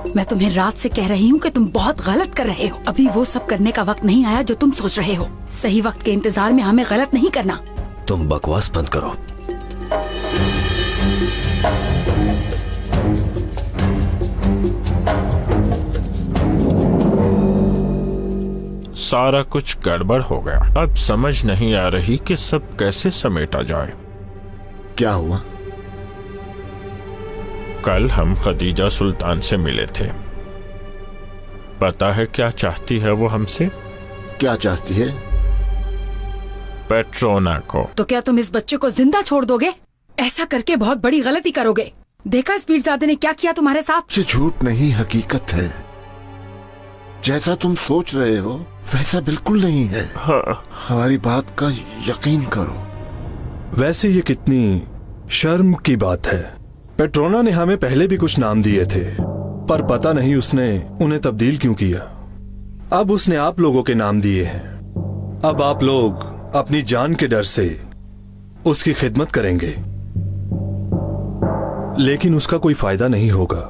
मैं तुम्हें रात से कह रही हूँ कि तुम बहुत गलत कर रहे हो। अभी वो सब करने का वक्त नहीं आया जो तुम सोच रहे हो। सही वक्त के इंतजार में हमें गलत नहीं करना। तुम बकवास बंद करो। सारा कुछ गड़बड़ हो गया। अब समझ नहीं आ रही कि सब कैसे समेटा जाए। क्या हुआ? कल हम खदीजा सुल्तान से मिले थे। पता है क्या चाहती है वो हमसे? क्या चाहती है? पेट्रोना को। तो क्या तुम इस बच्चे को जिंदा छोड़ दोगे? ऐसा करके बहुत बड़ी गलती करोगे। देखा इस पीरजादे ने क्या किया तुम्हारे साथ? ये झूठ नहीं, हकीकत है। जैसा तुम सोच रहे हो वैसा बिल्कुल नहीं है। हाँ। हमारी बात का यकीन करो। वैसे ये कितनी शर्म की बात है। पेट्रोना ने हमें पहले भी कुछ नाम दिए थे, पर पता नहीं उसने उन्हें तब्दील क्यों किया। अब उसने आप लोगों के नाम दिए हैं। अब आप लोग अपनी जान के डर से उसकी खिदमत करेंगे, लेकिन उसका कोई फायदा नहीं होगा।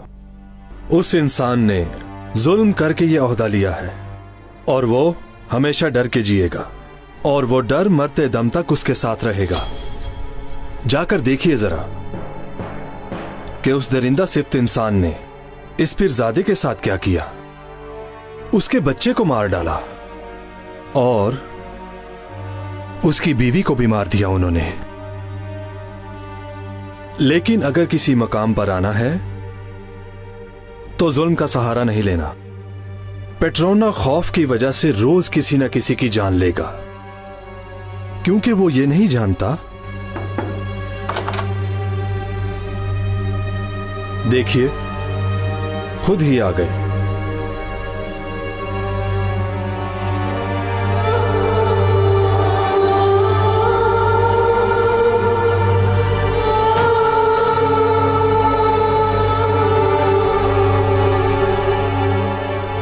उस इंसान ने जुल्म करके ये ओहदा लिया है और वो हमेशा डर के जिएगा, और वो डर मरते दम तक उसके साथ रहेगा। जाकर देखिए जरा कि उस दरिंदा सिफ्त इंसान ने इस पीरजादे के साथ क्या किया। उसके बच्चे को मार डाला और उसकी बीवी को भी मार दिया उन्होंने। लेकिन अगर किसी मकाम पर आना है तो जुल्म का सहारा नहीं लेना। पेट्रोना खौफ की वजह से रोज किसी न किसी की जान लेगा, क्योंकि वो ये नहीं जानता। देखिए, खुद ही आ गए।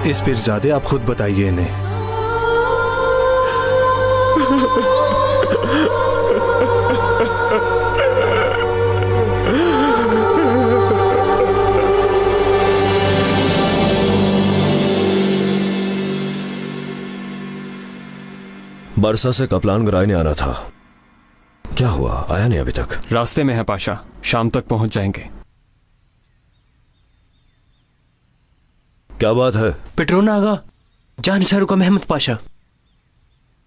इस पीरजादे आप खुद बताइए इन्हें। बरसा से कपलान गरायने आना था। क्या हुआ? आया नहीं अभी तक? रास्ते में है पाशा, शाम तक पहुंच जाएंगे। क्या बात है? पेट्रोना आगा, जानिसार का महमद पाशा।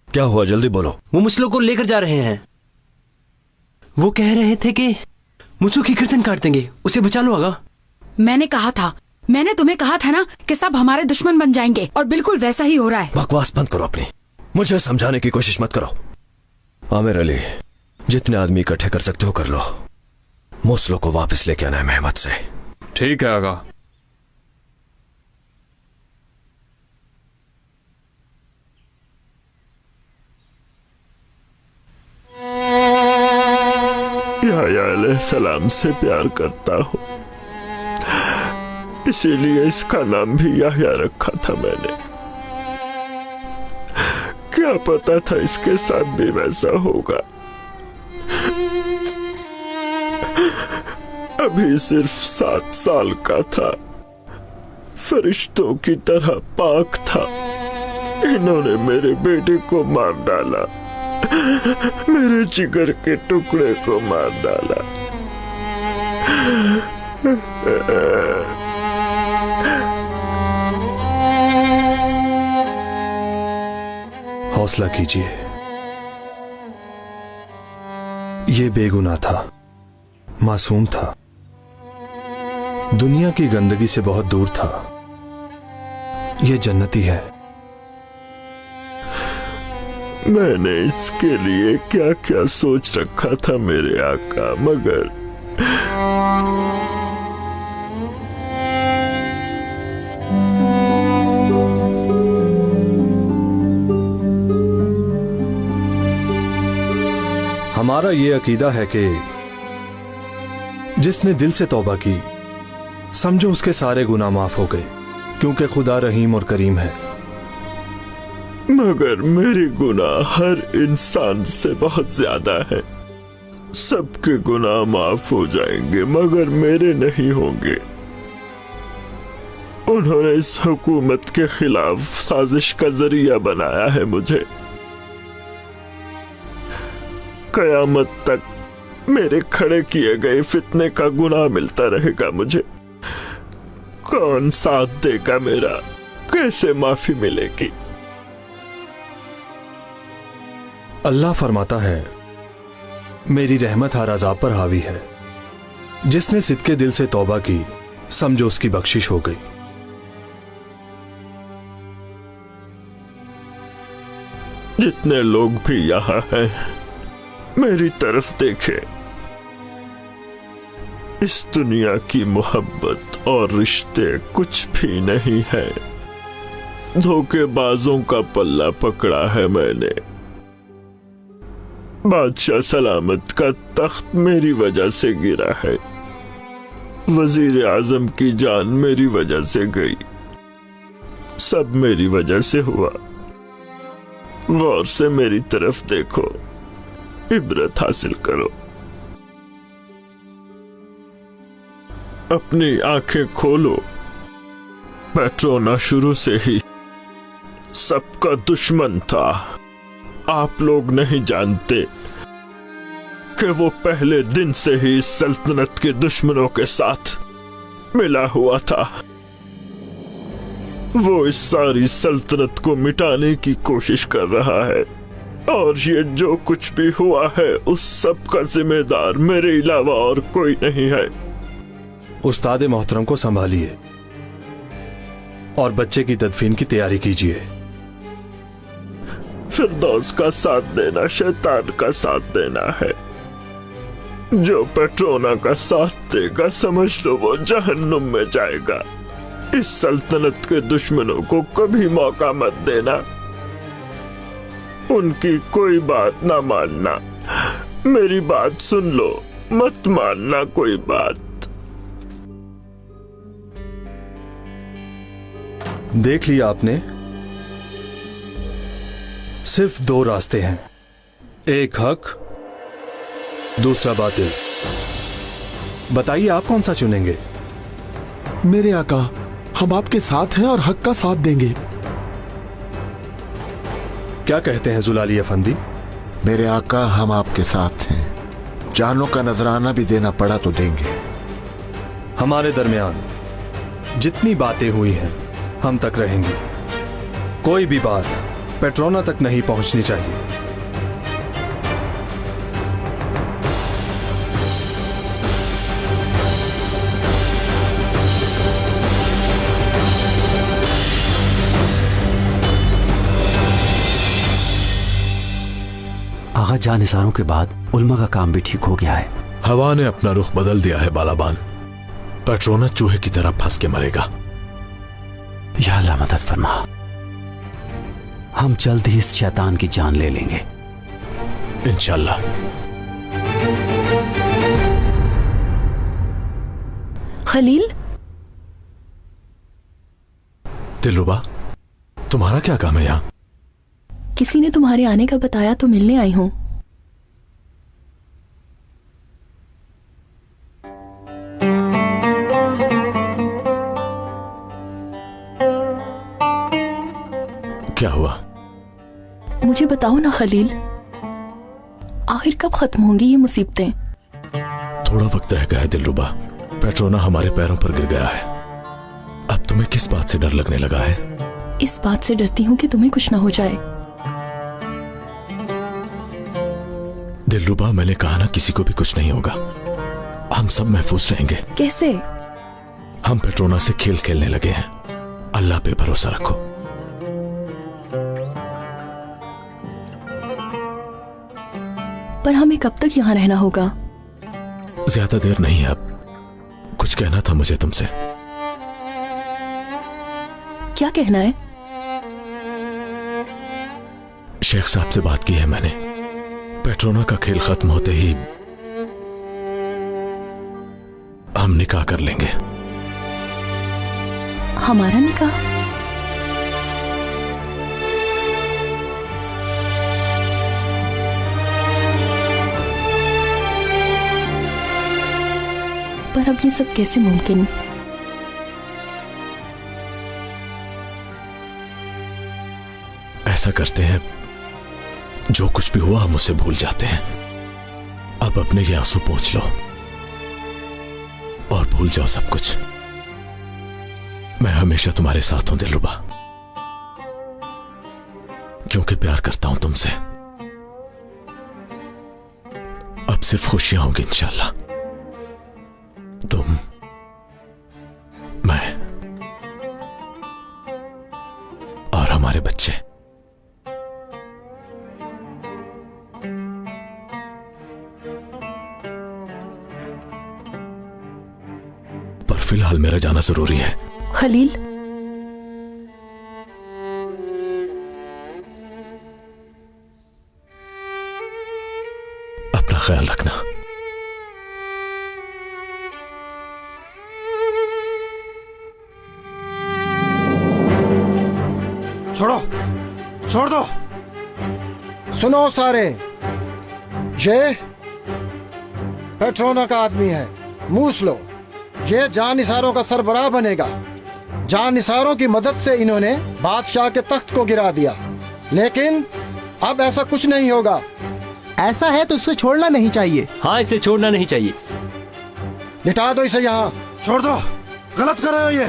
क्या हुआ? जल्दी बोलो। वो मुसलों को लेकर जा रहे हैं। वो कह रहे थे कि मुसलों की गर्दन काट देंगे, उसे बचा लो आगा। मैंने तुम्हें कहा था ना कि सब हमारे दुश्मन बन जाएंगे, और बिल्कुल वैसा ही हो रहा है। बकवास बंद करो अपनी। मुझे समझाने की कोशिश मत करो। आमिर अली, जितने आदमी इकट्ठे कर सकते हो कर लो। मुसलों को वापस लेके आना है महमद से। ठीक है आगा। याह्या अलैहिस्सलाम से प्यार करता हूँ, इसीलिए इसका नाम भी याह्या रखा था मैंने। क्या पता था इसके साथ भी वैसा होगा। अभी सिर्फ 7 साल का था, फरिश्तों की तरह पाक था। इन्होंने मेरे बेटे को मार डाला, मेरे जिगर के टुकड़े को मार डाला। हौसला कीजिए। ये बेगुनाह था, मासूम था, दुनिया की गंदगी से बहुत दूर था। ये जन्नती है। मैंने इसके लिए क्या क्या सोच रखा था मेरे आका, मगर हमारा ये अकीदा है कि जिसने दिल से तौबा की, समझो उसके सारे गुनाह माफ हो गए, क्योंकि खुदा रहीम और करीम है। मगर मेरे गुनाह हर इंसान से बहुत ज्यादा है। सबके गुनाह माफ हो जाएंगे, मगर मेरे नहीं होंगे। उन्होंने इस हुकूमत के खिलाफ साजिश का जरिया बनाया है मुझे। कयामत तक मेरे खड़े किए गए फितने का गुनाह मिलता रहेगा मुझे। कौन साथ देगा मेरा? कैसे माफी मिलेगी? अल्लाह फरमाता है, मेरी रहमत हर अज़ाब पर हावी है। जिसने सिद्के दिल से तौबा की, समझो उसकी बख्शिश हो गई। जितने लोग भी यहां हैं, मेरी तरफ देखें। इस दुनिया की मोहब्बत और रिश्ते कुछ भी नहीं है। धोखेबाजों का पल्ला पकड़ा है मैंने। बादशाह सलामत का तख्त मेरी वजह से गिरा है। वजीर आजम की जान मेरी वजह से गई। सब मेरी वजह से हुआ। गौर से मेरी तरफ देखो, इबरत हासिल करो। अपनी आंखें खोलो। पेट्रोना शुरू से ही सबका दुश्मन था। आप लोग नहीं जानते कि वो पहले दिन से ही इस सल्तनत के दुश्मनों के साथ मिला हुआ था। वो इस सारी सल्तनत को मिटाने की कोशिश कर रहा है, और ये जो कुछ भी हुआ है उस सब का जिम्मेदार मेरे अलावा और कोई नहीं है। उस्ताद मोहतरम को संभालिए और बच्चे की तदफीन की तैयारी कीजिए। फिरदौस का साथ देना शैतान का साथ देना है। जो पेट्रोना का साथ देगा, समझ लो वो जहन्नुम में जाएगा। इस सल्तनत के दुश्मनों को कभी मौका मत देना। उनकी कोई बात ना मानना। मेरी बात सुन लो, मत मानना कोई बात। देख लिया आपने, सिर्फ दो रास्ते हैं, एक हक, दूसरा बातिल। बताइए आप कौन सा चुनेंगे? मेरे आका, हम आपके साथ हैं और हक का साथ देंगे। क्या कहते हैं जुलाली अफंदी? मेरे आका, हम आपके साथ हैं। जानों का नजराना भी देना पड़ा तो देंगे। हमारे दरमियान जितनी बातें हुई हैं हम तक रहेंगी। कोई भी बात पेट्रोना तक नहीं पहुंचनी चाहिए। आगा जानिसारों के बाद उल्मा का काम भी ठीक हो गया है। हवा ने अपना रुख बदल दिया है बालाबान। पेट्रोना चूहे की तरह फंस के मरेगा। या अल्लाह मदद फरमा। हम जल्द ही इस शैतान की जान ले लेंगे इंशाल्लाह। खलील, दिलरुबा, तुम्हारा क्या काम है यहाँ? किसी ने तुम्हारे आने का बताया तो मिलने आई हूं। क्या हुआ? मुझे बताओ ना खलील, आखिर कब खत्म होंगी ये मुसीबतें? थोड़ा वक्त रह गया है दिलरुबा। पेट्रोना हमारे पैरों पर गिर गया है। अब तुम्हें किस बात से डर लगने लगा है? इस बात से डरती हूँ कि तुम्हें कुछ ना हो जाए। दिलरुबा, मैंने कहा ना, किसी को भी कुछ नहीं होगा। हम सब महफूज रहेंगे। कैसे? हम पेट्रोना से खेल खेलने लगे हैं। अल्लाह पे भरोसा रखो। पर हमें कब तक यहाँ रहना होगा? ज्यादा देर नहीं है। अब कुछ कहना था मुझे तुमसे। क्या कहना है? शेख साहब से बात की है मैंने। पेट्रोना का खेल खत्म होते ही हम निकाह कर लेंगे। हमारा निकाह? पर अब ये सब कैसे मुमकिन? ऐसा करते हैं, जो कुछ भी हुआ हम उसे भूल जाते हैं। अब अपने ये आंसू पोंछ लो और भूल जाओ सब कुछ। मैं हमेशा तुम्हारे साथ हूं दिलरुबा, क्योंकि प्यार करता हूं तुमसे। अब सिर्फ खुशियां होंगी इंशाल्लाह। तुम, मैं और हमारे बच्चे। पर फिलहाल मेरा जाना जरूरी है। खलील, अपना ख्याल रखना। छोड़ो, छोड़ दो। सुनो सारे, ये पेट्रोना का आदमी है, मूस लो। ये जानिसारों का सरबराह बनेगा। जानिसारों की मदद से इन्होंने बादशाह के तख्त को गिरा दिया, लेकिन अब ऐसा कुछ नहीं होगा। ऐसा है तो इसे छोड़ना नहीं चाहिए। हाँ, इसे छोड़ना नहीं चाहिए। लिटा दो इसे यहाँ। छोड़ दो, गलत कर रहे हो ये।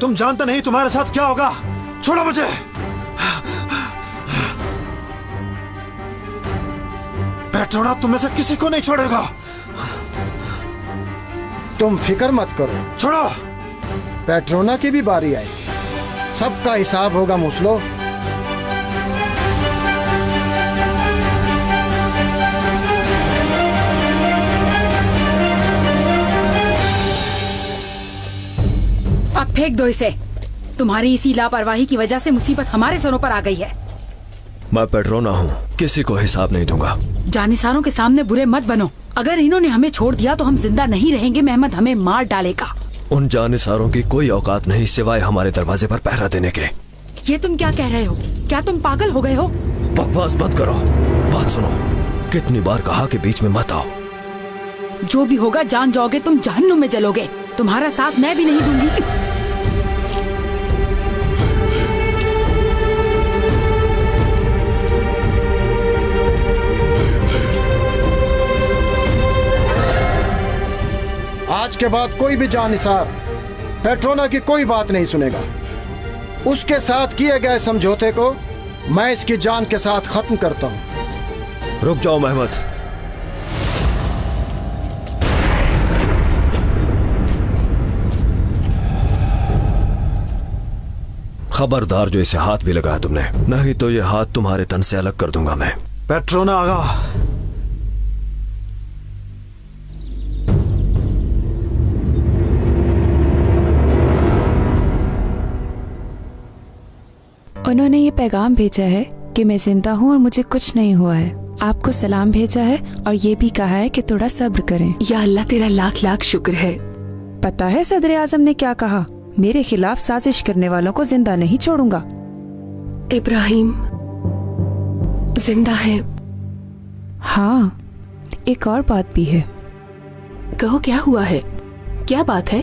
तुम जानते नहीं तुम्हारे साथ क्या होगा। छोड़ो मुझे। पेट्रोना तुम में से किसी को नहीं छोड़ेगा। तुम फिक्र मत करो। छोड़ो। पेट्रोना की भी बारी आएगी, सबका हिसाब होगा मुसलो। अब फेंक दो इसे। तुम्हारी इसी लापरवाही की वजह से मुसीबत हमारे सरों पर आ गई है। मैं पेट्रोना हूँ, किसी को हिसाब नहीं दूंगा। जानिसारों के सामने बुरे मत बनो। अगर इन्होंने हमें छोड़ दिया तो हम जिंदा नहीं रहेंगे। मेहमद हमें मार डालेगा। उन जानिसारों की कोई औकात नहीं सिवाय हमारे दरवाजे पर पहरा देने के। ये तुम क्या कह रहे हो? क्या तुम पागल हो गए हो? बकवास मत करो, बात सुनो। कितनी बार कहा कि बीच में मत आओ। जो भी होगा जान जाओगे, तुम जहन्नुम में जलोगे। तुम्हारा साथ मैं भी नहीं दूंगी। आज के बाद कोई भी जानिसार पेट्रोना की कोई बात नहीं सुनेगा। उसके साथ किए गए समझौते को मैं इसकी जान के साथ खत्म करता हूं। रुक जाओ महमद। खबरदार जो इसे हाथ भी लगाया तुमने, नहीं तो ये हाथ तुम्हारे तन से अलग कर दूंगा मैं। पेट्रोना आगा, उन्होंने ये पैगाम भेजा है कि मैं जिंदा हूँ और मुझे कुछ नहीं हुआ है। आपको सलाम भेजा है और ये भी कहा है कि थोड़ा सब्र करें। या अल्लाह, तेरा लाख लाख शुक्र है। पता है सदर आजम ने क्या कहा? मेरे खिलाफ साजिश करने वालों को जिंदा नहीं छोड़ूंगा। इब्राहिम जिंदा है। हाँ, एक और बात भी है। कहो, क्या हुआ है? क्या बात है?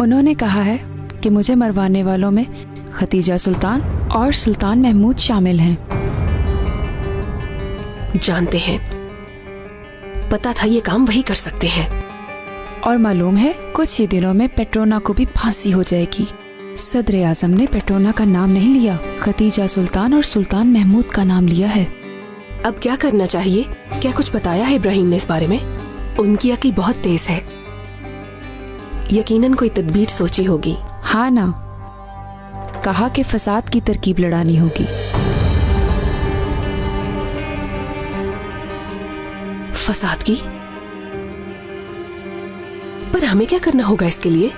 उन्होंने कहा है कि मुझे मरवाने वालों में खतीजा सुल्तान और सुल्तान महमूद शामिल हैं। जानते हैं, पता था ये काम वही कर सकते हैं। और मालूम है कुछ ही दिनों में पेट्रोना को भी फांसी हो जाएगी। सदर आजम ने पेट्रोना का नाम नहीं लिया, खतीजा सुल्तान और सुल्तान महमूद का नाम लिया है। अब क्या करना चाहिए? क्या कुछ बताया है इब्राहिम ने इस बारे में? उनकी अक्ल बहुत तेज है, यकीनन कोई तदबीर सोची होगी। हाँ ना, कहा कि फसाद की तरकीब लड़ानी होगी। फसाद की? पर हमें क्या करना होगा इसके लिए?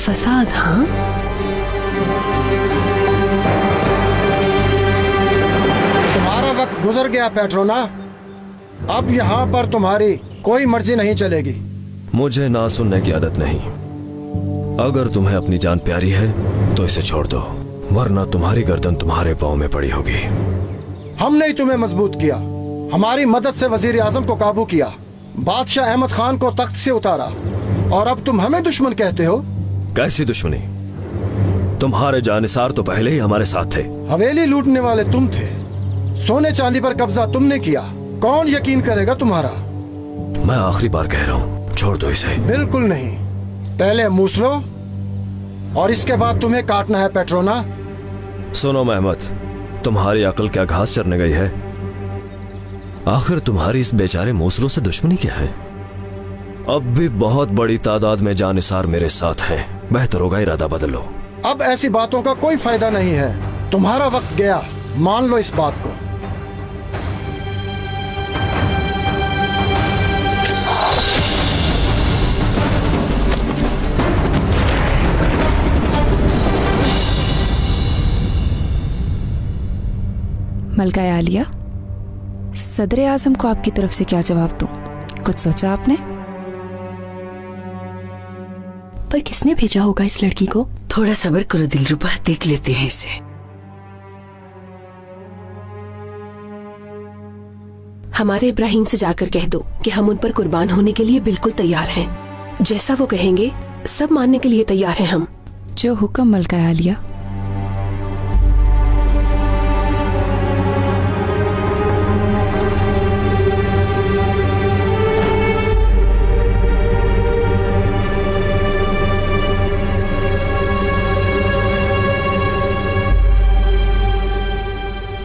फसाद? हाँ, तुम्हारा वक्त गुजर गया पेट्रोना। अब यहाँ पर तुम्हारी कोई मर्जी नहीं चलेगी। मुझे ना सुनने की आदत नहीं। अगर तुम्हें अपनी जान प्यारी है तो इसे छोड़ दो, वरना तुम्हारी गर्दन तुम्हारे पाँव में पड़ी होगी। हमने ही तुम्हें मजबूत किया, हमारी मदद से वजीर आजम को काबू किया, बादशाह अहमद खान को तख्त से उतारा, और अब तुम हमें दुश्मन कहते हो? कैसी दुश्मनी? तुम्हारे जानिसार तो पहले ही हमारे साथ थे। हवेली लूटने वाले तुम थे, सोने चांदी पर कब्जा तुमने किया, कौन यकीन करेगा तुम्हारा? मैं आखिरी बार कह रहा हूँ, छोड़ दो इसे। बिल्कुल नहीं, पहले मूस लो और इसके बाद तुम्हें काटना है पेट्रोना। सुनो महमद, तुम्हारी अकल क्या घास चरने गई है? आखिर तुम्हारी इस बेचारे मूसलों से दुश्मनी क्या है? अब भी बहुत बड़ी तादाद में जानिसार मेरे साथ हैं, बेहतर होगा इरादा बदल लो। अब ऐसी बातों का कोई फायदा नहीं है, तुम्हारा वक्त गया, मान लो इस बात को। मलका आलिया, सदर आजम को आपकी तरफ से क्या जवाब दूं? कुछ सोचा आपने? पर किसने भेजा होगा इस लड़की को? थोड़ा सब्र करो दिलरुबा, देख लेते हैं इसे। हमारे इब्राहिम से जाकर कह दो कि हम उन पर कुर्बान होने के लिए बिल्कुल तैयार हैं। जैसा वो कहेंगे सब मानने के लिए तैयार हैं हम। जो हुक्म मलका आलिया।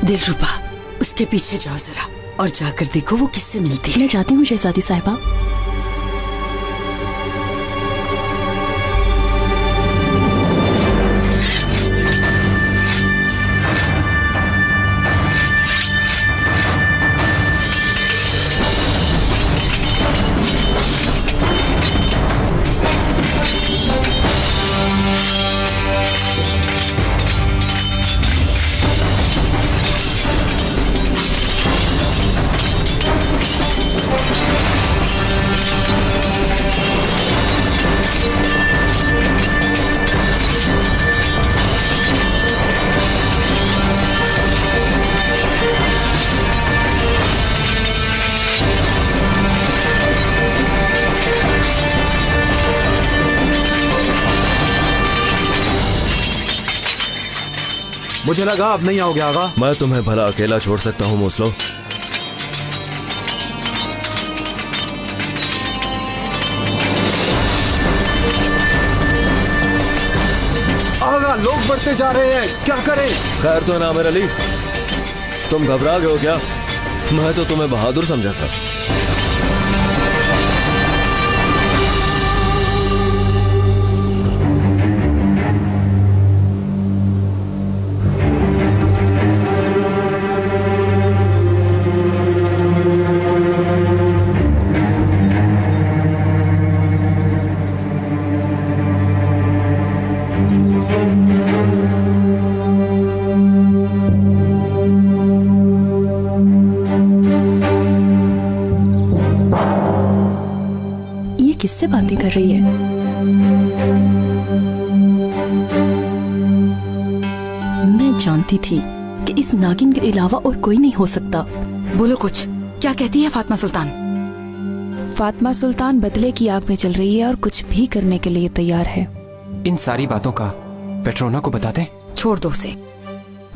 दिलरुबा, उसके पीछे जाओ जरा और जाकर देखो वो किससे मिलती है। मैं जाती हूँ शहजादी साहिबा। मुझे लगा अब नहीं आओगे आगा। मैं तुम्हें भला अकेला छोड़ सकता हूँ मूसलो? आगा, लोग बढ़ते जा रहे हैं, क्या करें? खैर तो ना आमिर अली, तुम घबरा गए हो क्या? मैं तो तुम्हें बहादुर समझा था। किससे बातें कर रही है? मैं जानती थी कि इस नागिन के अलावा और कोई नहीं हो सकता। बोलो कुछ, क्या कहती है फातिमा सुल्तान? फातिमा सुल्तान बदले की आग में चल रही है और कुछ भी करने के लिए तैयार है। इन सारी बातों का पेट्रोना को बता दें? छोड़ दो उसे,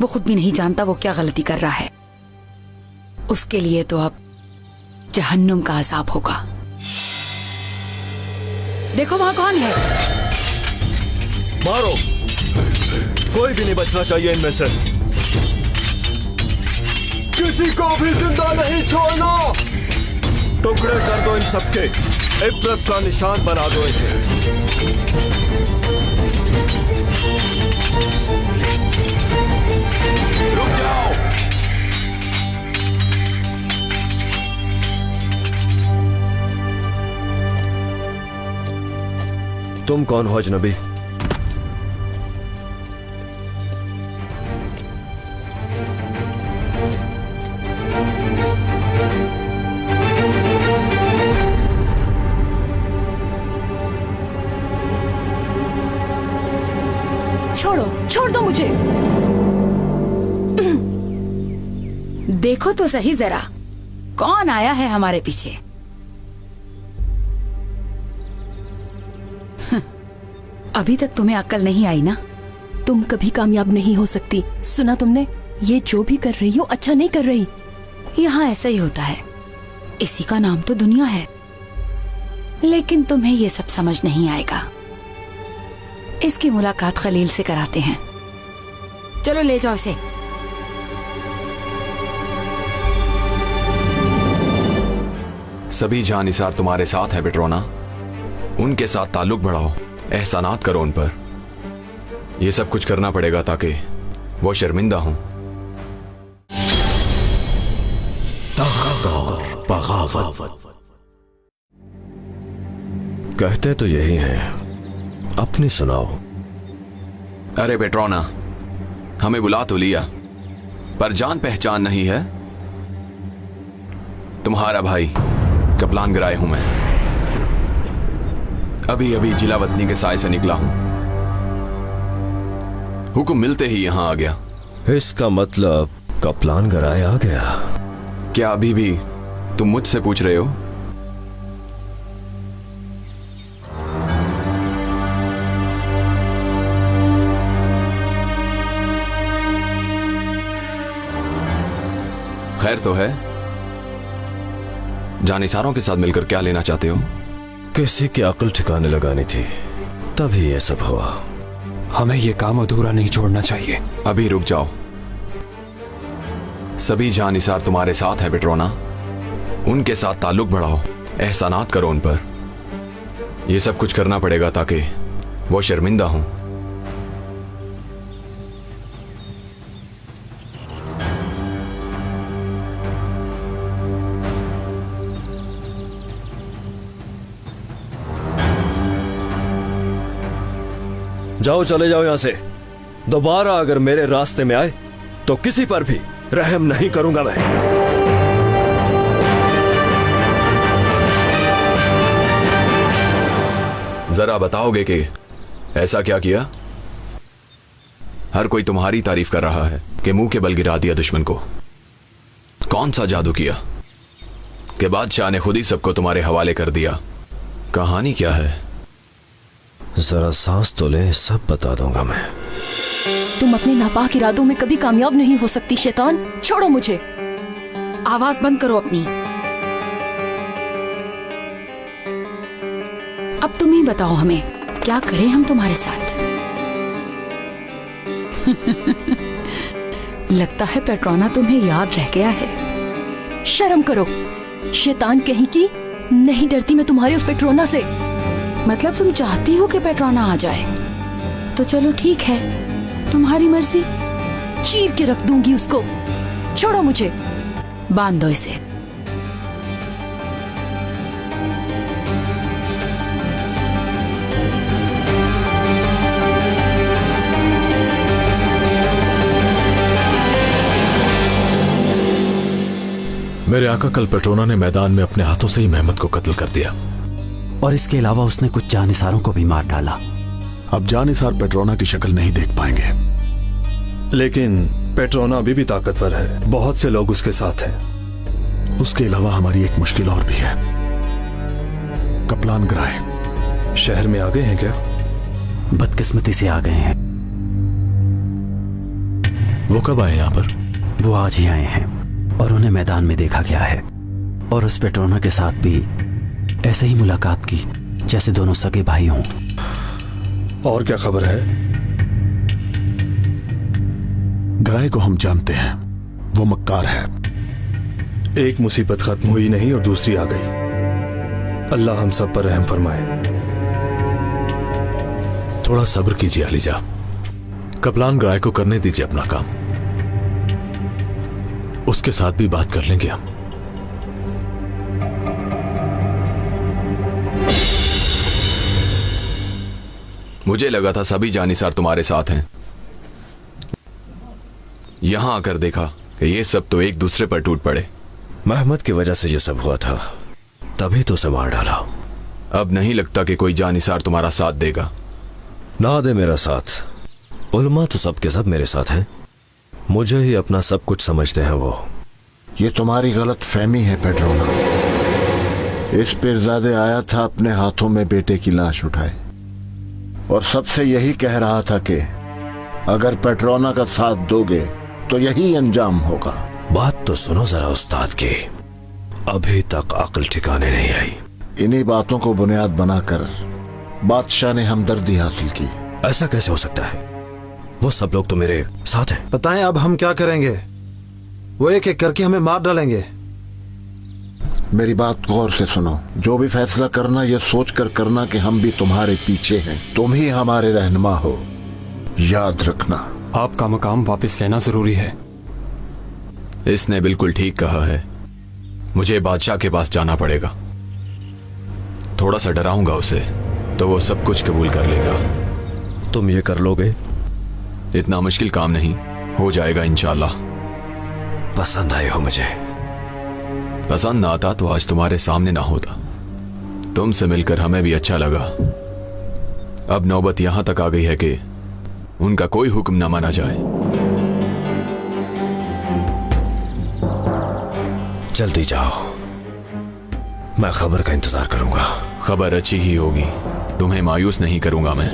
वो खुद भी नहीं जानता वो क्या गलती कर रहा है। उसके लिए तो अब जहन्नुम का अजाब होगा। देखो वहां कौन है? मारो, कोई भी नहीं बचना चाहिए इनमें से। किसी को भी जिंदा नहीं छोड़ना। टुकड़े कर दो इन सबके, इबरत का निशान बना दो इन्हें। रुक जाओ। तुम कौन हो अजनबी? छोड़ो, छोड़ दो मुझे। देखो तो सही जरा, कौन आया है हमारे पीछे। अभी तक तुम्हें अक्ल नहीं आई ना? तुम कभी कामयाब नहीं हो सकती। सुना तुमने? ये जो भी कर रही हो अच्छा नहीं कर रही। यहाँ ऐसा ही होता है, इसी का नाम तो दुनिया है। लेकिन तुम्हें ये सब समझ नहीं आएगा। इसकी मुलाकात खलील से कराते हैं। चलो ले जाओ इसे। सभी जानिसार तुम्हारे साथ है पेट्रोना, उनके साथ ताल्लुक बढ़ाओ, एहसानात करो उन पर। ये सब कुछ करना पड़ेगा ताकि वो शर्मिंदा हों। कहते तो यही हैं, अपनी सुनाओ। अरे पेट्रोना, हमें बुला तो लिया पर जान पहचान नहीं है। तुम्हारा भाई कप्लान गिराए हूं मैं। अभी अभी जिला वतनी के साय से निकला हूं। हुक्म मिलते ही यहां आ गया। इसका मतलब कप्लान गिराए आ गया? क्या अभी भी तुम मुझसे पूछ रहे हो? खैर तो है। जानिसारों के साथ मिलकर क्या लेना चाहते हो? किसी की अकल ठिकाने लगानी थी, तभी ये सब हुआ। हमें ये काम अधूरा नहीं छोड़ना चाहिए। अभी रुक जाओ। सभी जानिसार तुम्हारे साथ है पेट्रोना, उनके साथ ताल्लुक बढ़ाओ, एहसानात करो उन पर। यह सब कुछ करना पड़ेगा ताकि वो शर्मिंदा हों। जाओ, चले जाओ यहां से। दोबारा अगर मेरे रास्ते में आए तो किसी पर भी रहम नहीं करूंगा मैं। जरा बताओगे कि ऐसा क्या किया? हर कोई तुम्हारी तारीफ कर रहा है कि मुंह के बल गिरा दिया दुश्मन को। कौन सा जादू किया कि बादशाह ने खुद ही सबको तुम्हारे हवाले कर दिया? कहानी क्या है? जरा सांस तो ले, सब बता दूंगा मैं। तुम अपने नापाक इरादों में कभी कामयाब नहीं हो सकती शैतान। छोड़ो मुझे। आवाज बंद करो अपनी। अब तुम ही बताओ हमें क्या करें हम तुम्हारे साथ। लगता है पेट्रोना तुम्हें याद रह गया है। शर्म करो शैतान कहीं की। नहीं डरती मैं तुम्हारे उस पेट्रोना से। मतलब तुम चाहती हो कि पेट्रोना आ जाए? तो चलो ठीक है, तुम्हारी मर्जी। चीर के रख दूंगी उसको। छोड़ो मुझे। बांध दो इसे। मेरे आका कल पेट्रोना ने मैदान में अपने हाथों से ही मेहमद को कत्ल कर दिया, और इसके अलावा उसने कुछ जानिसारों को भी मार डाला। अब जानिसार पेट्रोना की शक्ल नहीं देख पाएंगे। लेकिन पेट्रोना अभी भी ताकतवर है, बहुत से लोग उसके साथ हैं। उसके अलावा हमारी एक मुश्किल और भी है। कप्लान गिराए शहर में आ गए हैं क्या? बदकिस्मती से आ गए हैं। वो कब आए यहाँ पर? वो आज ही आए हैं और उन्हें मैदान में देखा गया है, और उस पेट्रोना के साथ भी ऐसे ही मुलाकात की जैसे दोनों सगे भाई हों। और क्या खबर है? गिराए को हम जानते हैं, वो मक्कार है। एक मुसीबत खत्म हुई नहीं और दूसरी आ गई। अल्लाह हम सब पर रहम फरमाए। थोड़ा सब्र कीजिए अलीजा। कप्लान गिराए को करने दीजिए अपना काम। उसके साथ भी बात कर लेंगे हम। मुझे लगा था सभी जानिसार तुम्हारे साथ हैं। यहां आकर देखा कि ये सब तो एक दूसरे पर टूट पड़े। महमद की वजह से ये सब हुआ था, तभी तो उसे मार डाला। अब नहीं लगता कि कोई जानिसार तुम्हारा साथ देगा। ना दे मेरा साथ, उलमा तो सब के सब मेरे साथ हैं, मुझे ही अपना सब कुछ समझते हैं वो। ये तुम्हारी गलत फहमी है पेट्रोना। इस पीरजादे आया था अपने हाथों में बेटे की लाश उठाए और सबसे यही कह रहा था कि अगर पेट्रोना का साथ दोगे तो यही अंजाम होगा। बात तो सुनो जरा उस्ताद की, अभी तक अक्ल ठिकाने नहीं आई। इन्हीं बातों को बुनियाद बनाकर बादशाह ने हमदर्दी हासिल की। ऐसा कैसे हो सकता है? वो सब लोग तो मेरे साथ हैं। बताएं अब हम क्या करेंगे? वो एक एक करके हमें मार डालेंगे। मेरी बात गौर से सुनो। जो भी फैसला करना यह सोच कर करना कि हम भी तुम्हारे पीछे हैं, तुम ही हमारे रहनुमा हो, याद रखना। आपका मकाम वापस लेना जरूरी है। इसने बिल्कुल ठीक कहा है, मुझे बादशाह के पास जाना पड़ेगा। थोड़ा सा डराऊंगा उसे तो वो सब कुछ कबूल कर लेगा। तुम ये कर लोगे? इतना मुश्किल काम नहीं, हो जाएगा इंशाल्लाह। पसंद आए हो मुझे। पसंद ना आता तो आज तुम्हारे सामने ना होता। तुमसे मिलकर हमें भी अच्छा लगा। अब नौबत यहां तक आ गई है कि उनका कोई हुक्म ना माना जाए। जल्दी जाओ, मैं खबर का इंतजार करूंगा। खबर अच्छी ही होगी, तुम्हें मायूस नहीं करूंगा मैं।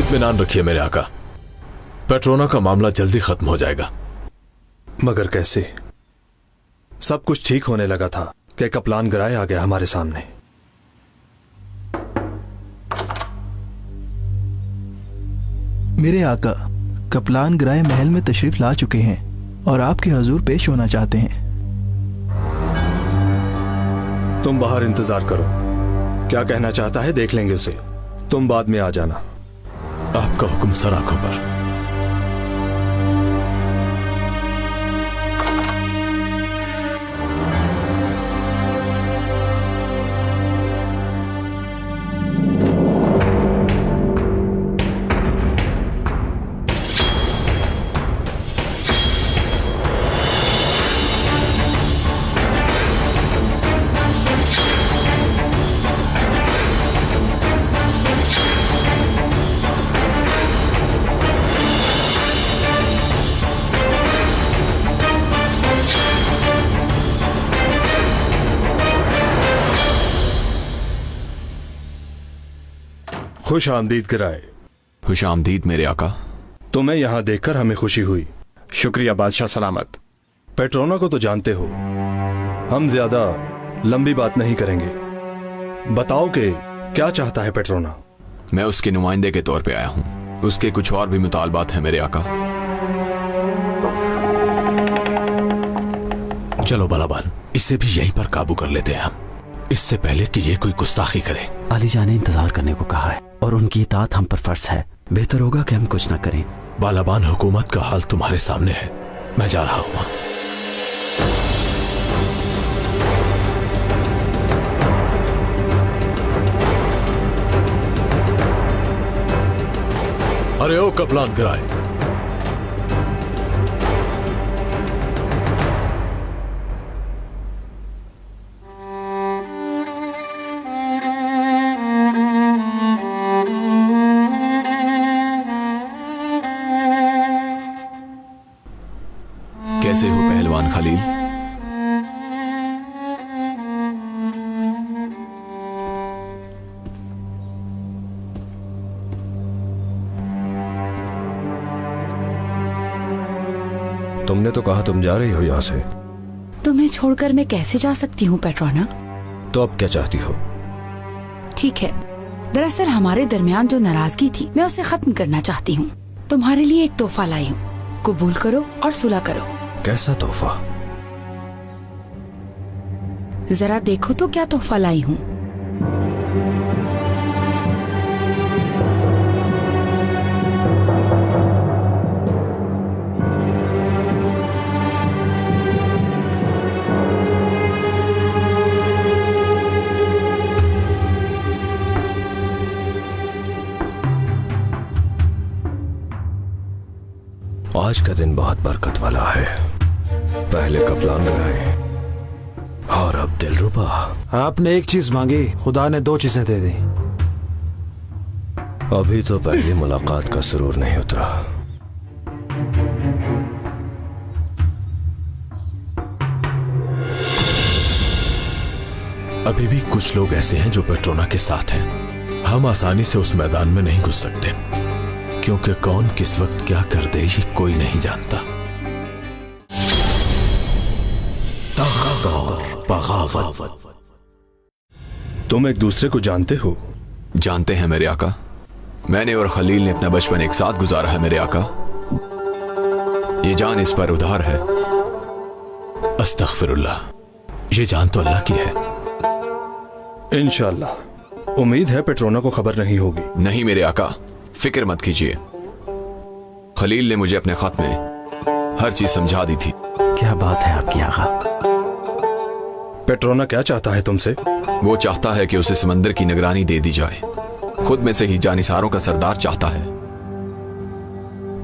इत्मीनान रखिए मेरे आका, पेट्रोना का मामला जल्दी खत्म हो जाएगा। मगर कैसे? सब कुछ ठीक होने लगा था कि कप्लान गिराए आ गया हमारे सामने। मेरे आका, कप्लान गिराए महल में तशरीफ ला चुके हैं और आपके हजूर पेश होना चाहते हैं। तुम बाहर इंतजार करो, क्या कहना चाहता है देख लेंगे उसे। तुम बाद में आ जाना। आपका हुक्म सर आंखों पर। खुश आमदीद गिराए। खुश आमदीद मेरे आका। तुम्हें यहां देखकर हमें खुशी हुई। शुक्रिया बादशाह सलामत। पेट्रोना को तो जानते हो, हम ज्यादा लंबी बात नहीं करेंगे। बताओ कि क्या चाहता है पेट्रोना? मैं उसके नुमाइंदे के तौर पे आया हूं। उसके कुछ और भी मुतालबात हैं मेरे आका। चलो बालाबान, इसे भी यहीं पर काबू कर लेते हैं हम, इससे पहले कि ये कोई गुस्ताखी करे। अली जान ने इंतजार करने को कहा है और उनकी इताअत हम पर फर्ज है। बेहतर होगा कि हम कुछ ना करें। बालाबान, हुकूमत का हाल तुम्हारे सामने है, मैं जा रहा हूं। अरे ओ कप्लान गिराए, कैसे हो पहलवान खलील? तुमने तो कहा तुम जा रही हो यहाँ से। तुम्हें छोड़कर मैं कैसे जा सकती हूँ पेट्रोना? तो अब क्या चाहती हो? ठीक है, दरअसल हमारे दरमियान जो नाराजगी थी मैं उसे खत्म करना चाहती हूँ। तुम्हारे लिए एक तोहफा लाई हूँ, कबूल करो और सुलह करो। कैसा तोहफा? जरा देखो तो क्या तोहफा लाई हूँ। आज का दिन बहुत बरकत वाला है। पहले कपलान गए और अब दिलरुबा। आपने एक चीज मांगी, खुदा ने 2 चीजें दे दी। अभी तो पहली मुलाकात का सुरूर नहीं उतरा। अभी भी कुछ लोग ऐसे हैं जो पेट्रोना के साथ हैं। हम आसानी से उस मैदान में नहीं घुस सकते, क्योंकि कौन किस वक्त क्या कर दे ये कोई नहीं जानता। तुम एक दूसरे को जानते हो? जानते हैं मेरे आका। मैंने और खलील ने अपना बचपन एक साथ गुजारा है मेरे आका। ये जान इस पर उधार है। अस्तगफिरुल्लाह, ये जान तो अल्लाह की है। इंशाअल्लाह। उम्मीद है पेट्रोना को खबर नहीं होगी। नहीं मेरे आका, फिक्र मत कीजिए। खलील ने मुझे अपने खत में हर चीज समझा दी थी। क्या बात है आपकी आका? पेट्रोना क्या चाहता है तुमसे? वो चाहता है कि उसे समंदर की निगरानी दे दी जाए। खुद में से ही जानिसारों का सरदार चाहता है।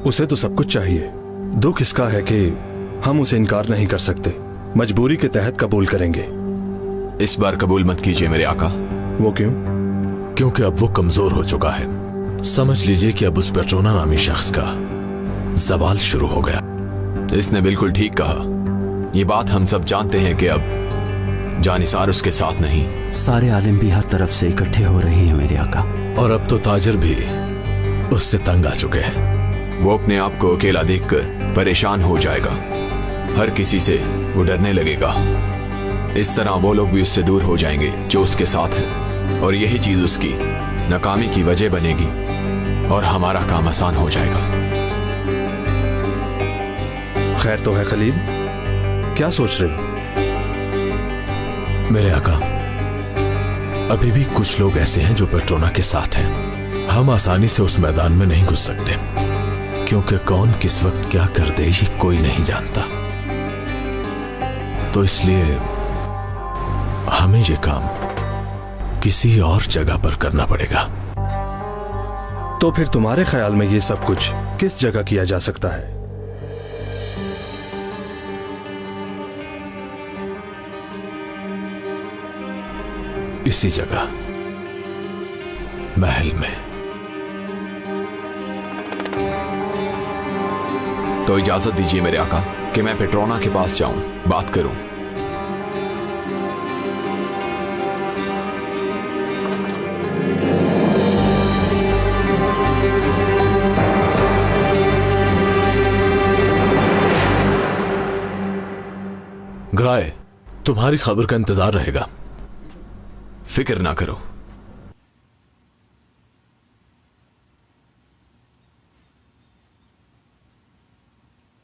उसे तो सब कुछ चाहिए। दुख इसका है कि हम उसे इनकार नहीं कर सकते। मजबूरी के तहत कबूल करेंगे। इस बार कबूल मत कीजिए मेरे आका। वो क्यों? क्योंकि अब वो कमजोर हो चुका है। समझ लीजिए कि अब उस पेट्रोना नामी शख्स का ज़वाल शुरू हो गया। इसने बिल्कुल ठीक कहा। ये बात हम सब जानते हैं कि अब जानिसार उसके साथ नहीं। सारे आलिम भी हर तरफ से इकट्ठे हो रहे हैं मेरे आका। और अब तो ताजर भी उससे तंग आ चुके हैं। वो अपने आप को अकेला देखकर परेशान हो जाएगा। हर किसी से वो डरने लगेगा। इस तरह वो लोग भी उससे दूर हो जाएंगे जो उसके साथ हैं, और यही चीज उसकी नाकामी की वजह बनेगी और हमारा काम आसान हो जाएगा। खैर तो है खलील, क्या सोच रहे हो? मेरे आका, अभी भी कुछ लोग ऐसे हैं जो पेट्रोना के साथ हैं। हम आसानी से उस मैदान में नहीं घुस सकते, क्योंकि कौन किस वक्त क्या कर दे ये कोई नहीं जानता। तो इसलिए हमें ये काम किसी और जगह पर करना पड़ेगा। तो फिर तुम्हारे ख्याल में ये सब कुछ किस जगह किया जा सकता है? इसी जगह, महल में। तो इजाजत दीजिए मेरे आका कि मैं पेट्रोना के पास जाऊं, बात करूं। ग्राय, तुम्हारी खबर का इंतजार रहेगा। फिक्र ना करो।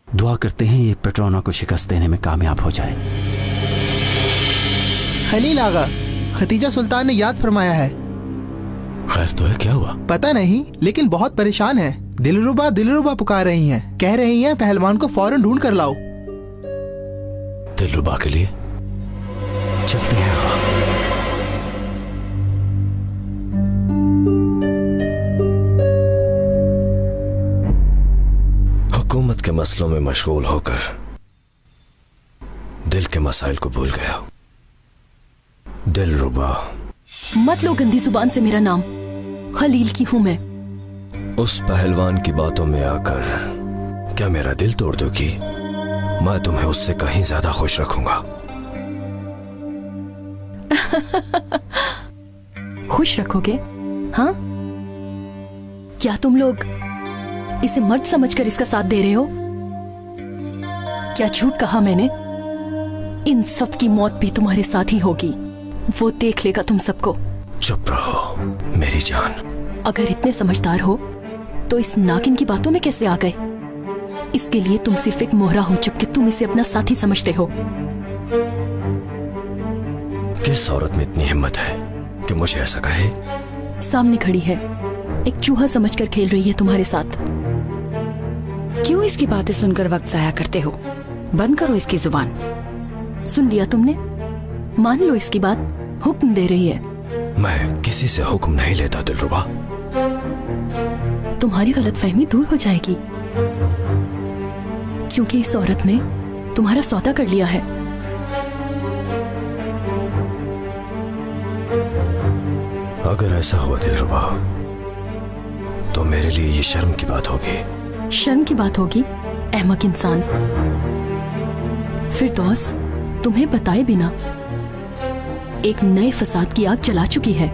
दुआ करते हैं ये पेट्रोना को शिकस्त देने में कामयाब हो जाए। खलील आगा, खतीजा सुल्तान ने याद फरमाया है। खैर तो है, क्या हुआ? पता नहीं, लेकिन बहुत परेशान है। दिलरुबा दिलरुबा पुकार रही हैं। कह रही हैं पहलवान को फौरन ढूंढ कर लाओ। दिलरुबा के लिए चलते हैं। हुकूमत के मसलों में मशगूल होकर दिल के मसाइल को भूल गया। दिलरुबा। मत लो गंदी जुबान से मेरा नाम। खलील की हूं मैं। उस पहलवान की बातों में आकर क्या मेरा दिल तोड़ दोगी? मैं तुम्हें उससे कहीं ज्यादा खुश रखूंगा। खुश रखोगे? हाँ? क्या तुम लोग इसे मर्द समझकर इसका साथ दे रहे हो? क्या झूठ कहा मैंने? इन सब की मौत भी तुम्हारे साथ ही होगी। वो देख लेगा तुम सबको। चुप रहो मेरी जान। अगर इतने समझदार हो तो इस नागिन की बातों में कैसे आ गए? इसके लिए तुम सिर्फ एक मोहरा हो, जबकि तुम इसे अपना साथी समझते हो। किस औरत में इतनी हिम्मत है कि मुझे ऐसा कहे? सामने खड़ी है, एक चूहा समझकर खेल रही है तुम्हारे साथ। क्यों इसकी बातें सुनकर वक्त जाया करते हो? बंद करो इसकी जुबान। सुन लिया तुमने? मान लो इसकी बात। हुक्म दे रही है। मैं किसी से हुक्म नहीं लेता दिलरुबा। तुम्हारी गलतफहमी दूर हो जाएगी। क्योंकि इस औरत ने तुम्हारा सौदा कर लिया है। अगर ऐसा हुआ दिलरुबा, तो मेरे लिए ये शर्म की बात होगी। शर्म की बात होगी अहमक इंसान। फिरदौस तुम्हें बताए बिना एक नए फसाद की आग जला चुकी है।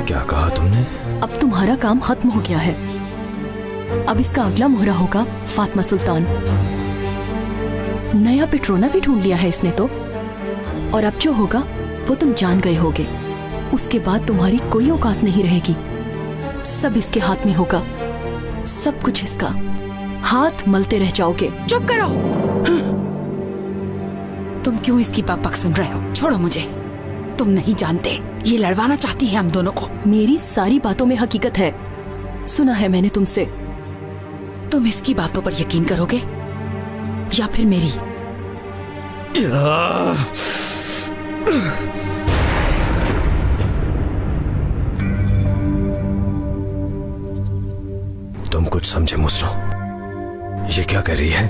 क्या कहा तुमने? अब तुम्हारा काम खत्म हो गया है। अब इसका अगला मोहरा होगा फातिमा सुल्तान। नया पेट्रोना भी ढूंढ लिया है इसने तो, और अब जो होगा वो तुम जान गए होगे। उसके बाद तुम्हारी कोई औकात नहीं रहेगी। सब इसके हाथ में होगा, सब कुछ इसका। हाथ मलते रह जाओगे। चुप करो। तुम क्यों इसकी बकबक सुन रहे हो? छोड़ो मुझे। तुम नहीं जानते, ये लड़वाना चाहती है हम दोनों को। मेरी सारी बातों में हकीकत है, सुना है मैंने तुमसे। तुम इसकी बातों पर यकीन करोगे या फिर मेरी? तुम कुछ समझे मुस्लो? ये क्या कह रही है?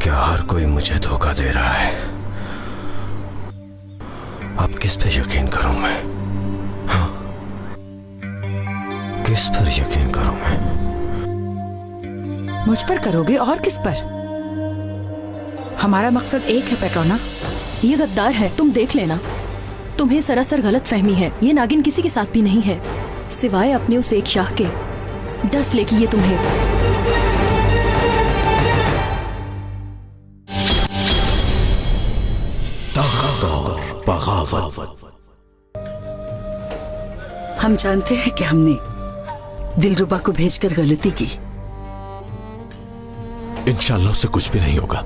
क्या हर कोई मुझे धोखा दे रहा है? अब किस पे यकीन करूं मैं? हाँ? किस पर यकीन करूं मैं? मुझ पर करोगे और किस पर? हमारा मकसद एक है पेट्रोना। ये गद्दार है, तुम देख लेना। तुम्हें सरासर गलत फहमी है। ये नागिन किसी के साथ भी नहीं है, सिवाय अपने उस एक शाह के। डस लेगी ये तुम्हें। हम जानते हैं कि हमने दिलरुबा को भेजकर गलती की। इंशाल्लाह उससे कुछ भी नहीं होगा।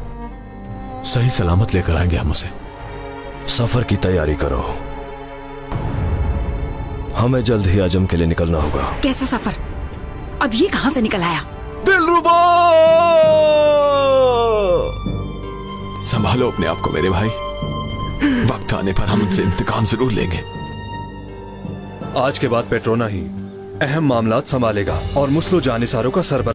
सही सलामत लेकर आएंगे हम उसे। सफर की तैयारी करो, हमें जल्द ही आजम के लिए निकलना होगा। कैसा सफर? अब ये कहां से निकल आया? दिलरुबा! संभालो अपने आप को मेरे भाई। वक्त आने पर हम उनसे इंतकाम जरूर लेंगे। आज के बाद पेट्रोना ही अहम मामलात संभालेगा और मुस्लो जानिसारों का सरबराह